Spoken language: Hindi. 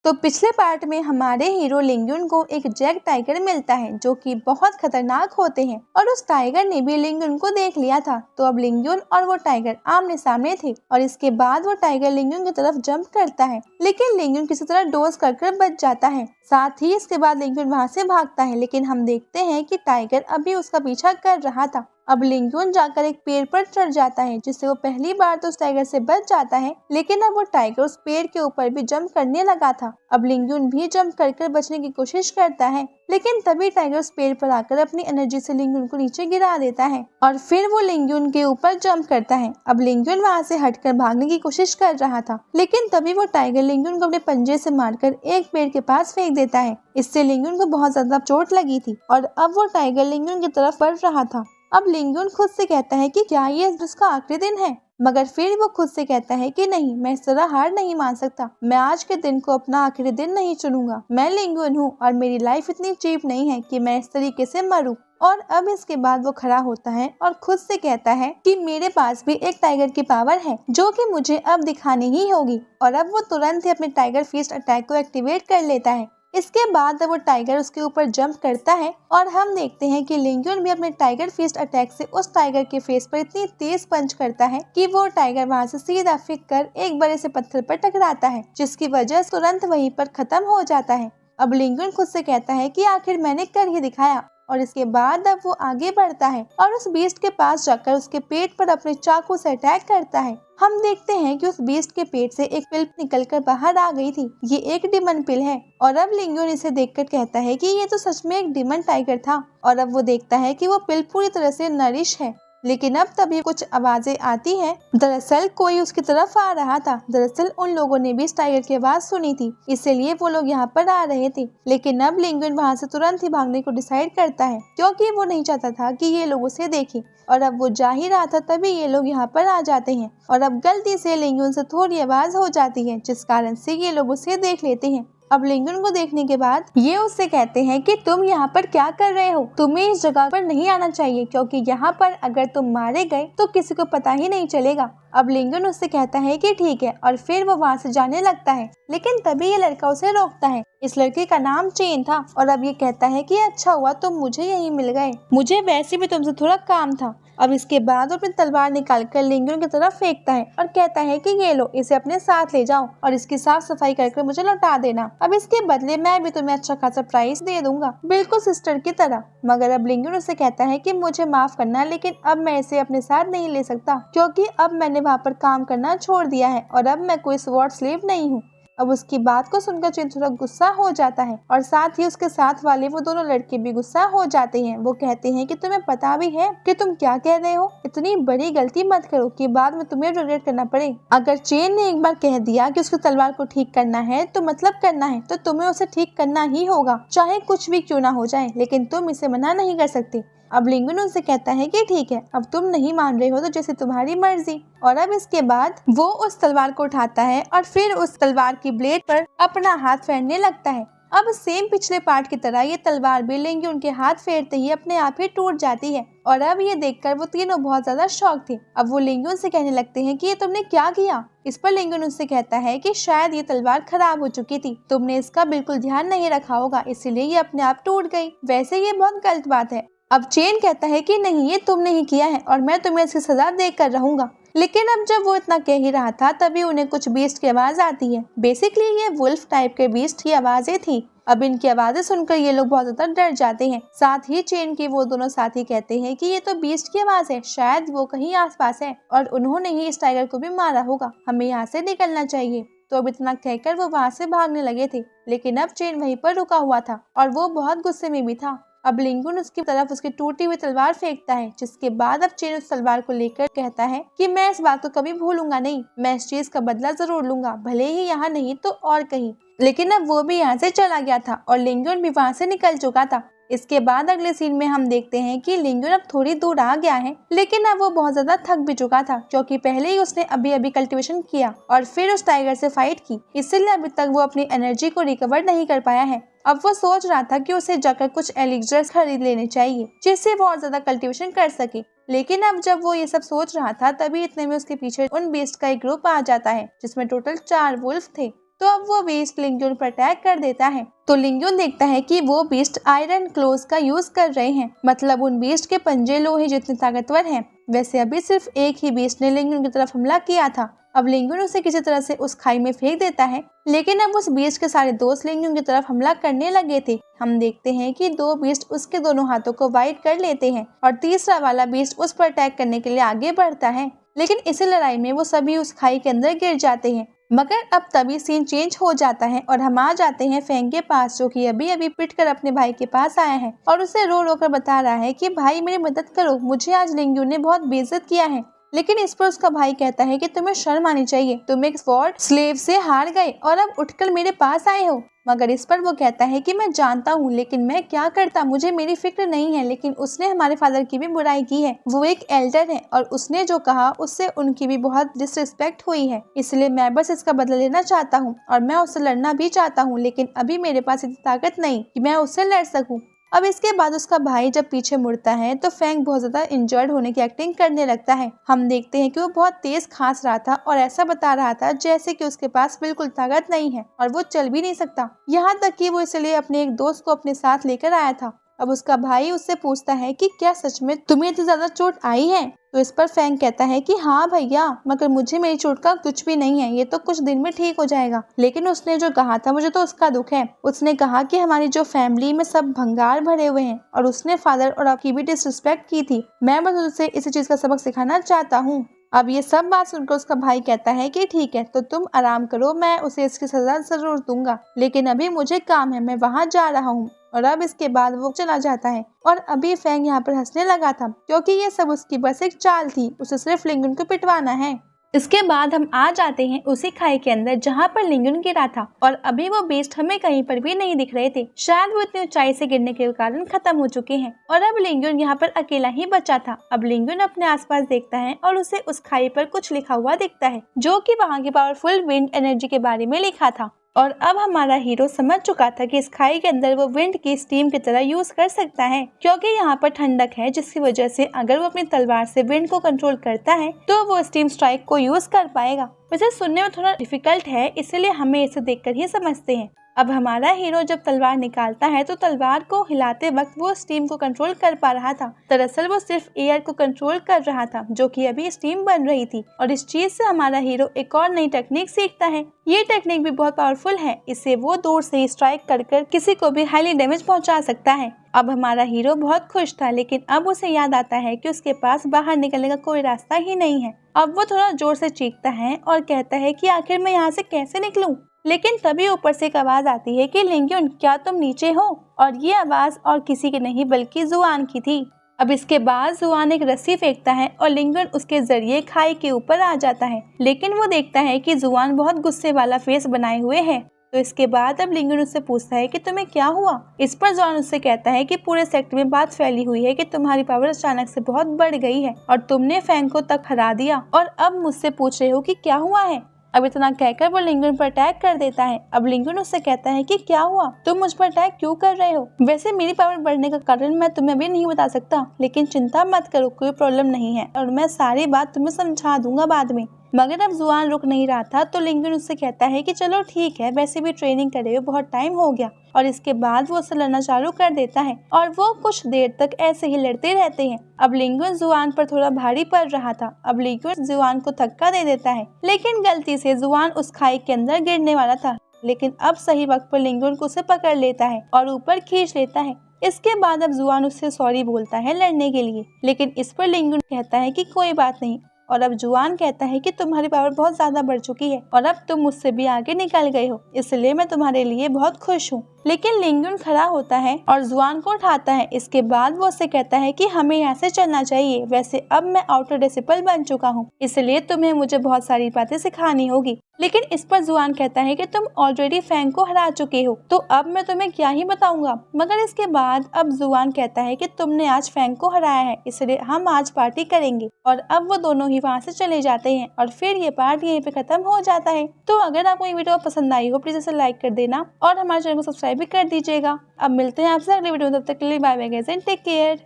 तो पिछले पार्ट में हमारे हीरो लिंगयुन को एक जैक टाइगर मिलता है जो कि बहुत खतरनाक होते हैं और उस टाइगर ने भी लिंगयुन को देख लिया था। तो अब लिंगयुन और वो टाइगर आमने सामने थे और इसके बाद वो टाइगर लिंगयुन की तरफ जंप करता है, लेकिन लिंगयुन किसी तरह डोज कर बच जाता है। साथ ही इसके बाद लिंगयुन वहाँ से भागता है, लेकिन हम देखते हैं कि टाइगर अभी उसका पीछा कर रहा था। अब लिंगयुन जाकर एक पेड़ पर चढ़ जाता है, जिससे वो पहली बार तो उस टाइगर से बच जाता है, लेकिन अब वो टाइगर उस पेड़ के ऊपर भी जंप करने लगा था। अब लिंगयुन भी जंप कर बचने की कोशिश करता है, लेकिन तभी टाइगर उस पेड़ पर आकर अपनी एनर्जी से लिंगयुन को नीचे गिरा देता है और फिर वो लिंगयुन के ऊपर जंप करता है। अब लिंगयुन वहाँ से हटकर भागने की कोशिश कर रहा था, लेकिन तभी वो टाइगर लिंगयुन को अपने पंजे से मारकर एक पेड़ के पास फेंक देता है। इससे लिंगयुन को बहुत ज्यादा चोट लगी थी और अब वो टाइगर लिंगयुन की तरफ बढ़ रहा था। अब लिंगयुन खुद से कहता है कि क्या ये इसका आखिरी दिन है, मगर फिर वो खुद से कहता है कि नहीं, मैं इस तरह हार नहीं मान सकता। मैं आज के दिन को अपना आखिरी दिन नहीं चुनूंगा। मैं लिंगयुन हूँ और मेरी लाइफ इतनी चीप नहीं है कि मैं इस तरीके से मरूं। और अब इसके बाद वो खड़ा होता है और खुद से कहता है कि मेरे पास भी एक टाइगर की पावर है जो कि मुझे अब दिखानी ही होगी। और अब वो तुरंत ही अपने टाइगर फीस्ट अटैक को एक्टिवेट कर लेता है। इसके बाद वो टाइगर उसके ऊपर जंप करता है और हम देखते हैं कि लिंगयुन भी अपने टाइगर फीस्ट अटैक से उस टाइगर के फेस पर इतनी तेज पंच करता है कि वो टाइगर वहां से सीधा फेंक कर एक बड़े से पत्थर पर टकराता है, जिसकी वजह से तुरंत वहीं पर खत्म हो जाता है। अब लिंगयुन खुद से कहता है कि आखिर मैंने कर ही दिखाया। और इसके बाद अब वो आगे बढ़ता है और उस बीस्ट के पास जाकर उसके पेट पर अपने चाकू से अटैक करता है। हम देखते हैं कि उस बीस्ट के पेट से एक पिल निकलकर बाहर आ गई थी। ये एक डिमन पिल है और अब लिंगयुन इसे देखकर कहता है कि ये तो सच में एक डिमन टाइगर था। और अब वो देखता है कि वो पिल पूरी तरह से नरिश है, लेकिन अब तभी कुछ आवाजें आती हैं। दरअसल कोई उसकी तरफ आ रहा था। दरअसल उन लोगों ने भी इस टाइगर की आवाज सुनी थी, इसलिए वो लोग यहाँ पर आ रहे थे। लेकिन अब लिंगयुन वहाँ से तुरंत ही भागने को डिसाइड करता है, क्योंकि वो नहीं चाहता था कि ये लोग उसे देखें। और अब वो जा ही रहा था, तभी ये लोग यहाँ पर आ जाते हैं और अब गलती से लिंगयुन से थोड़ी आवाज हो जाती है, जिस कारण से ये लोग उसे देख लेते हैं। अब लिंगयुन को देखने के बाद ये उससे कहते हैं कि तुम यहाँ पर क्या कर रहे हो, तुम्हें इस जगह पर नहीं आना चाहिए, क्योंकि यहाँ पर अगर तुम मारे गए तो किसी को पता ही नहीं चलेगा। अब लिंगयुन उससे कहता है कि ठीक है और फिर वो वहाँ से जाने लगता है, लेकिन तभी ये लड़का उसे रोकता है। इस लड़के का नाम चेन था और अब ये कहता है कि अच्छा हुआ तुम मुझे यहीं मिल गए, मुझे वैसे भी तुमसे थोड़ा काम था। अब इसके बाद वो अपनी तलवार निकालकर लिंगयुन की तरफ फेंकता है और कहता है कि ये लो, इसे अपने साथ ले जाओ और इसकी साफ सफाई करके मुझे लौटा देना। अब इसके बदले मैं भी तुम्हें अच्छा खासा प्राइस दे दूंगा, बिल्कुल सिस्टर की तरह। मगर अब लिंगयुन उससे कहता है कि मुझे माफ करना, लेकिन अब मैं इसे अपने साथ नहीं ले सकता, क्योंकि अब मैंने वहाँ पर काम करना छोड़ दिया है और अब मैं कोई स्वॉर्ड स्लेव नहीं हूँ। अब उसकी बात को सुनकर चेन थोड़ा गुस्सा हो जाता है और साथ ही उसके साथ वाले वो दोनों लड़के भी गुस्सा हो जाते हैं। वो कहते हैं कि तुम्हें पता भी है कि तुम क्या कह रहे हो, इतनी बड़ी गलती मत करो कि बाद में तुम्हें रिग्रेट करना पड़े। अगर चेन ने एक बार कह दिया कि उसकी तलवार को ठीक करना है तो मतलब करना है, तो तुम्हें उसे ठीक करना ही होगा, चाहे कुछ भी क्यों ना हो जाए, लेकिन तुम इसे मना नहीं कर सकते। अब लिंगयुन उनसे कहता है कि ठीक है, अब तुम नहीं मान रहे हो तो जैसे तुम्हारी मर्जी। और अब इसके बाद वो उस तलवार को उठाता है और फिर उस तलवार की ब्लेड पर अपना हाथ फेरने लगता है। अब सेम पिछले पार्ट की तरह ये तलवार भी लिंगयुन के हाथ फेरते ही अपने आप ही टूट जाती है और अब ये देखकर वो तीनों बहुत ज्यादा शॉक थे। अब वो लिंगयुन से कहने लगते हैं कि ये तुमने क्या किया। इस पर लिंगयुन उससे कहता है कि शायद ये तलवार खराब हो चुकी थी, तुमने इसका बिल्कुल ध्यान नहीं रखा होगा, इसीलिए ये अपने आप टूट गई। वैसे ये बहुत गलत बात है। अब चेन कहता है कि नहीं, ये तुमने ही किया है और मैं तुम्हें इसकी सजा देकर रहूंगा। लेकिन अब जब वो इतना कह ही रहा था तभी उन्हें कुछ बीस्ट की आवाज आती है। बेसिकली ये वुल्फ टाइप के बीस्ट की आवाजें थी। अब इनकी आवाजें सुनकर ये लोग बहुत ज्यादा डर जाते हैं। साथ ही चेन के वो दोनों साथी कहते हैं कि ये तो बीस्ट की आवाज है, शायद वो कहीं आसपास है और उन्होंने ही इस टाइगर को भी मारा होगा, हमें यहाँ से निकलना चाहिए। तो अब इतना कहकर वो वहाँ से भागने लगे थे, लेकिन अब चेन वहीं पर रुका हुआ था और वो बहुत गुस्से में भी था। अब लिंगयुन उसकी तरफ उसकी टूटी हुई तलवार फेंकता है, जिसके बाद अब चेन उस तलवार को लेकर कहता है कि मैं इस बात को कभी भूलूंगा नहीं, मैं इस चीज का बदला जरूर लूंगा, भले ही यहाँ नहीं तो और कहीं। लेकिन अब वो भी यहाँ से चला गया था और लिंगयुन भी वहाँ से निकल चुका था। इसके बाद अगले सीन में हम देखते हैं कि लिंगयुन अब थोड़ी दूर आ गया है, लेकिन अब वो बहुत ज्यादा थक भी चुका था, क्योंकि पहले ही उसने अभी अभी कल्टीवेशन किया और फिर उस टाइगर से फाइट की, इसलिए अभी तक वो अपनी एनर्जी को रिकवर नहीं कर पाया है। अब वो सोच रहा था कि उसे जाकर कुछ एलिक्सर्स खरीद लेने चाहिए, जिससे वो और ज्यादा कल्टीवेशन कर सके। लेकिन अब जब वो ये सब सोच रहा था तभी इतने में उसके पीछे उन बीस्ट का एक ग्रुप आ जाता है, जिसमें टोटल 4 वुल्फ थे। तो अब वो बीस्ट लिंगजुन पर अटैक कर देता है। तो लिंगजुन देखता है कि वो बीस्ट आयरन क्लोज का यूज कर रहे हैं, मतलब उन बीस्ट के पंजे लोहे जितने ताकतवर हैं। वैसे अभी सिर्फ एक ही बीस्ट ने लिंगजुन की तरफ हमला किया था। अब लिंगजुन उसे किसी तरह से उस खाई में फेंक देता है, लेकिन अब उस बीस्ट के सारे दोस्त लिंगजुन की तरफ हमला करने लगे थे। हम देखते हैं कि दो बीस्ट उसके दोनों हाथों को वाइड कर लेते हैं और तीसरा वाला बीस्ट उस पर अटैक करने के लिए आगे बढ़ता है, लेकिन इस लड़ाई में वो सभी उस खाई के अंदर गिर जाते हैं। मगर अब तभी सीन चेंज हो जाता है और हम आ जाते हैं फेंग के पास, जो कि अभी अभी पिट कर अपने भाई के पास आया है और उसे रो रो कर बता रहा है कि भाई मेरी मदद करो, मुझे आज लिंगजुन ने बहुत बेइज्जत किया है। लेकिन इस पर उसका भाई कहता है कि तुम्हें शर्म आनी चाहिए, तुम एक स्वॉर्ड स्लेव से हार गए और अब उठकर मेरे पास आए हो। मगर इस पर वो कहता है कि मैं जानता हूँ, लेकिन मैं क्या करता, मुझे मेरी फिक्र नहीं है। लेकिन उसने हमारे फादर की भी बुराई की है, वो एक एल्डर है और उसने जो कहा उससे उनकी भी बहुत डिसरिस्पेक्ट हुई है, इसलिए मैं बस इसका बदला लेना चाहता हूँ और मैं उससे लड़ना भी चाहता हूँ, लेकिन अभी मेरे पास इतनी ताकत नहीं कि मैं उससे लड़ सकूँ। अब इसके बाद उसका भाई जब पीछे मुड़ता है तो फेंग बहुत ज्यादा इंजर्ड होने की एक्टिंग करने लगता है। हम देखते हैं कि वो बहुत तेज खांस रहा था और ऐसा बता रहा था जैसे कि उसके पास बिल्कुल ताकत नहीं है और वो चल भी नहीं सकता, यहाँ तक कि वो इसलिए अपने एक दोस्त को अपने साथ लेकर आया था। अब उसका भाई उससे पूछता है कि क्या सच में तुम्हें इतनी ज्यादा चोट आई है? तो इस पर फेंग कहता है कि हाँ भैया, मगर मुझे मेरी चोट का कुछ भी नहीं है, ये तो कुछ दिन में ठीक हो जाएगा। लेकिन उसने जो कहा था मुझे तो उसका दुख है। उसने कहा कि हमारी जो फैमिली में सब भंगार भरे हुए हैं और उसने फादर और आपकी भी डिसरिस्पेक्ट की थी। मैं बस उसे इसी चीज का सबक सिखाना चाहता हूँ। अब ये सब बात सुनकर उसका भाई कहता है कि ठीक है, तो तुम आराम करो, मैं उसे इसकी सजा जरूर दूंगा, लेकिन अभी मुझे काम है, मैं वहाँ जा रहा हूँ। और अब इसके बाद वो चला जाता है और अभी फेंग यहाँ पर हंसने लगा था, क्योंकि ये सब उसकी बस एक चाल थी, उसे सिर्फ लिंगजुन को पिटवाना है। इसके बाद हम आ जाते हैं उसी खाई के अंदर जहाँ पर लिंगजुन गिरा था और अभी वो बीस्ट हमें कहीं पर भी नहीं दिख रहे थे, शायद वो इतनी ऊंचाई से गिरने के कारण खत्म हो चुके हैं और अब लिंगजुन यहाँ पर अकेला ही बचा था। अब लिंगजुन अपने आसपास देखता है और उसे उस खाई पर कुछ लिखा हुआ दिखता है, जो कि वहाँ की पावरफुल विंड एनर्जी के बारे में लिखा था। और अब हमारा हीरो समझ चुका था कि इस खाई के अंदर वो विंड की स्टीम की तरह यूज कर सकता है, क्योंकि यहाँ पर ठंडक है, जिसकी वजह से अगर वो अपनी तलवार से विंड को कंट्रोल करता है तो वो स्टीम स्ट्राइक को यूज कर पाएगा। वैसे सुनने में थोड़ा डिफिकल्ट है, इसलिए हमें इसे देखकर ही समझते हैं। अब हमारा हीरो जब तलवार निकालता है तो तलवार को हिलाते वक्त वो स्टीम को कंट्रोल कर पा रहा था। दरअसल वो सिर्फ एयर को कंट्रोल कर रहा था, जो कि अभी स्टीम बन रही थी। और इस चीज से हमारा हीरो एक और नई टेक्निक सीखता है। ये टेक्निक भी बहुत पावरफुल है, इससे वो दूर से ही स्ट्राइक कर किसी को भी हाईली डैमेज पहुंचा सकता है। अब हमारा हीरो बहुत खुश था, लेकिन अब उसे याद आता है कि उसके पास बाहर निकलने का कोई रास्ता ही नहीं है। अब वो थोड़ा जोर से चीखता है और कहता है कि आखिर मैं यहाँ से कैसे निकलूं? लेकिन तभी ऊपर से एक आवाज आती है कि लिंगजुन, क्या तुम नीचे हो? और ये आवाज और किसी की नहीं बल्कि जुआन की थी। अब इसके बाद जुआन एक रस्सी फेंकता है और लिंगजुन उसके जरिए खाई के ऊपर आ जाता है, लेकिन वो देखता है कि जुआन बहुत गुस्से वाला फेस बनाए हुए है। तो इसके बाद अब लिंगजुन उससे पूछता है कि तुम्हें क्या हुआ? इस पर जुआन उससे कहता है कि पूरे सेक्टर में बात फैली हुई है कि तुम्हारी पावर अचानक से बहुत बढ़ गई है और तुमने फेंग को तक हरा दिया और अब मुझसे पूछ रहे हो कि क्या हुआ है। अब इतना कहकर वो लिंगजुन पर अटैक कर देता है। अब लिंगजुन उससे कहता है कि क्या हुआ, तुम मुझ पर अटैक क्यों कर रहे हो? वैसे मेरी पावर बढ़ने का कारण मैं तुम्हें अभी नहीं बता सकता, लेकिन चिंता मत करो, कोई प्रॉब्लम नहीं है और मैं सारी बात तुम्हें समझा दूंगा बाद में। मगर अब जुआन रुक नहीं रहा था, तो लिंगजुन उससे कहता है कि चलो ठीक है, वैसे भी ट्रेनिंग करे हुए बहुत टाइम हो गया। और इसके बाद वो उससे लड़ना चालू कर देता है और वो कुछ देर तक ऐसे ही लड़ते रहते हैं। अब लिंगजुन जुआन पर थोड़ा भारी पड़ रहा था। अब लिंगजुन जुआन को धक्का दे देता है, लेकिन गलती से जुआन उस खाई के अंदर गिरने वाला था, लेकिन अब सही वक्त पर लिंगजुन को उसे पकड़ लेता है और ऊपर खींच लेता है। इसके बाद अब जुआन उससे सॉरी बोलता है लड़ने के लिए, लेकिन इस पर लिंगजुन कहता है कि कोई बात नहीं। और अब जुआन कहता है कि तुम्हारी पावर बहुत ज्यादा बढ़ चुकी है और अब तुम मुझसे भी आगे निकल गए हो, इसलिए मैं तुम्हारे लिए बहुत खुश हूँ। लेकिन लिंगजुन खड़ा होता है और जुआन को उठाता है। इसके बाद वो उससे कहता है कि हमें यहाँ से चलना चाहिए। वैसे अब मैं आउटर डिसिपल बन चुका हूँ, इसलिए तुम्हें मुझे बहुत सारी बातें सिखानी होगी। लेकिन इस पर जुआन कहता है कि तुम ऑलरेडी फेंग को हरा चुके हो, तो अब मैं तुम्हें क्या ही बताऊंगा। मगर इसके बाद अब जुआन कहता है कि तुमने आज फेंग को हराया है, इसलिए हम आज पार्टी करेंगे। और अब वो दोनों ही वहाँ से चले जाते हैं और फिर ये पार्ट यहीं पे खत्म हो जाता है। तो अगर आपको ये वीडियो पसंद आई हो, प्लीज इसे लाइक कर देना और हमारे चैनल को सब्सक्राइब भी कर दीजिएगा। अब मिलते हैं आपसे अगले वीडियो में, तब तक के लिए bye bye guys and take care.